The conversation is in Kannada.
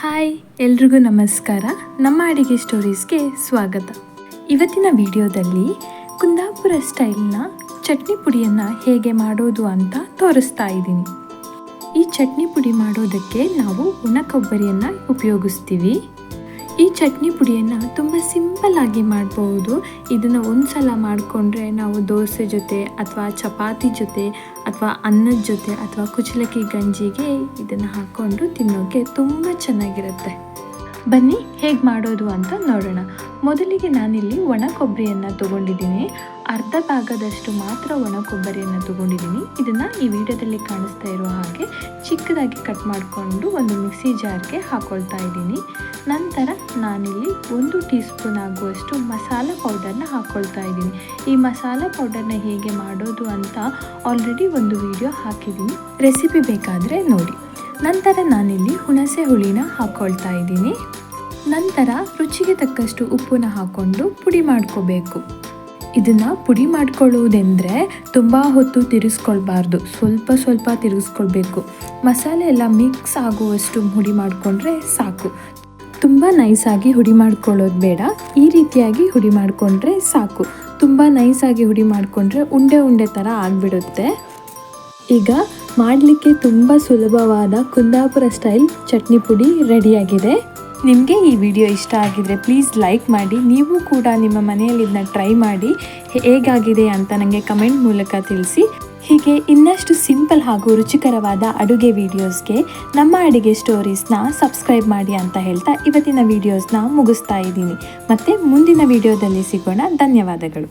ಹಾಯ್ ಎಲ್ರಿಗೂ ನಮಸ್ಕಾರ. ನಮ್ಮ ಅಡಿಗೆ ಸ್ಟೋರೀಸ್ಗೆ ಸ್ವಾಗತ. ಇವತ್ತಿನ ವಿಡಿಯೋದಲ್ಲಿ ಕುಂದಾಪುರ ಸ್ಟೈಲ್ನ ಚಟ್ನಿ ಪುಡಿಯನ್ನು ಹೇಗೆ ಮಾಡೋದು ಅಂತ ತೋರಿಸ್ತಾ ಇದ್ದೀನಿ. ಈ ಚಟ್ನಿ ಪುಡಿ ಮಾಡೋದಕ್ಕೆ ನಾವು ಒಣ ಕೊಬ್ಬರಿಯನ್ನು ಉಪಯೋಗಿಸ್ತೀವಿ. ಈ ಚಟ್ನಿ ಪುಡಿಯನ್ನು ತುಂಬ ಸಿಂಪಲ್ ಆಗಿ ಮಾಡಬಹುದು. ಇದನ್ನು ಒಂದ್ಸಲ ಮಾಡಿಕೊಂಡ್ರೆ ನಾವು ದೋಸೆ ಜೊತೆ ಅಥವಾ ಚಪಾತಿ ಜೊತೆ ಅಥವಾ ಅನ್ನದ ಜೊತೆ ಅಥವಾ ಕುಚಲಕ್ಕಿ ಗಂಜಿಗೆ ಇದನ್ನು ಹಾಕ್ಕೊಂಡು ತಿನ್ನೋಕ್ಕೆ ತುಂಬ ಚೆನ್ನಾಗಿರುತ್ತೆ. ಬನ್ನಿ ಹೇಗೆ ಮಾಡೋದು ಅಂತ ನೋಡೋಣ. ಮೊದಲಿಗೆ ನಾನಿಲ್ಲಿ ಒಣ ಕೊಬ್ಬರಿಯನ್ನು ತೊಗೊಂಡಿದ್ದೀನಿ. ಅರ್ಧ ಭಾಗದಷ್ಟು ಮಾತ್ರ ಒಣ ಕೊಬ್ಬರಿಯನ್ನು ತೊಗೊಂಡಿದ್ದೀನಿ. ಇದನ್ನು ಈ ವಿಡಿಯೋದಲ್ಲಿ ಕಾಣಿಸ್ತಾ ಇರೋ ಹಾಗೆ ಚಿಕ್ಕದಾಗಿ ಕಟ್ ಮಾಡಿಕೊಂಡು ಒಂದು ಮಿಕ್ಸಿ ಜಾರ್ಗೆ ಹಾಕ್ಕೊಳ್ತಾ ಇದ್ದೀನಿ. ನಂತರ ನಾನಿಲ್ಲಿ 1 ಟೀ ಸ್ಪೂನ್ ಆಗುವಷ್ಟು ಮಸಾಲ ಪೌಡರ್ನ ಹಾಕ್ಕೊಳ್ತಾ ಇದ್ದೀನಿ. ಈ ಮಸಾಲ ಪೌಡರ್ನ ಹೇಗೆ ಮಾಡೋದು ಅಂತ ಆಲ್ರೆಡಿ ಒಂದು ವಿಡಿಯೋ ಹಾಕಿದ್ದೀನಿ, ರೆಸಿಪಿ ಬೇಕಾದರೆ ನೋಡಿ. ನಂತರ ನಾನಿಲ್ಲಿ ಹುಣಸೆ ಹುಳಿನ ಹಾಕ್ಕೊಳ್ತಾ ಇದ್ದೀನಿ. ನಂತರ ರುಚಿಗೆ ತಕ್ಕಷ್ಟು ಉಪ್ಪನ್ನ ಹಾಕ್ಕೊಂಡು ಪುಡಿ ಮಾಡ್ಕೋಬೇಕು. ಇದನ್ನು ಪುಡಿ ಮಾಡ್ಕೊಳ್ಳೋದೆಂದರೆ ತುಂಬ ಹೊತ್ತು ತಿರುಗಿಸ್ಕೊಳ್ಬಾರ್ದು, ಸ್ವಲ್ಪ ತಿರುಗಿಸ್ಕೊಳ್ಬೇಕು. ಮಸಾಲೆ ಎಲ್ಲ ಮಿಕ್ಸ್ ಆಗುವಷ್ಟು ಹುಡಿ ಮಾಡಿಕೊಂಡ್ರೆ ಸಾಕು. ತುಂಬ ನೈಸಾಗಿ ಹುಡಿ ಮಾಡ್ಕೊಳ್ಳೋದು ಬೇಡ, ಈ ರೀತಿಯಾಗಿ ಹುಡಿ ಮಾಡಿಕೊಂಡ್ರೆ ಸಾಕು. ತುಂಬ ನೈಸಾಗಿ ಹುಡಿ ಮಾಡಿಕೊಂಡ್ರೆ ಉಂಡೆ ಥರ ಆಗಿಬಿಡುತ್ತೆ. ಈಗ ಮಾಡಲಿಕ್ಕೆ ತುಂಬ ಸುಲಭವಾದ ಕುಂದಾಪುರ ಸ್ಟೈಲ್ ಚಟ್ನಿ ಪುಡಿ ರೆಡಿಯಾಗಿದೆ. ನಿಮಗೆ ಈ ವಿಡಿಯೋ ಇಷ್ಟ ಆಗಿದರೆ ಪ್ಲೀಸ್ ಲೈಕ್ ಮಾಡಿ. ನೀವು ಕೂಡ ನಿಮ್ಮ ಮನೆಯಲ್ಲಿ ಇದನ್ನ ಟ್ರೈ ಮಾಡಿ ಹೇಗಾಗಿದೆ ಅಂತ ನನಗೆ ಕಮೆಂಟ್ ಮೂಲಕ ತಿಳಿಸಿ. ಹೀಗೆ ಇನ್ನಷ್ಟು ಸಿಂಪಲ್ ಹಾಗೂ ರುಚಿಕರವಾದ ಅಡುಗೆ ವಿಡಿಯೋಸ್ಗೆ ನಮ್ಮ ಅಡುಗೆ ಸ್ಟೋರೀಸ್ನ ಸಬ್ಸ್ಕ್ರೈಬ್ ಮಾಡಿ ಅಂತ ಹೇಳ್ತಾ ಇವತ್ತಿನ ವಿಡಿಯೋಸ್ನ ಮುಗಿಸ್ತಾ ಇದ್ದೀನಿ. ಮತ್ತು ಮುಂದಿನ ವಿಡಿಯೋದಲ್ಲಿ ಸಿಗೋಣ. ಧನ್ಯವಾದಗಳು.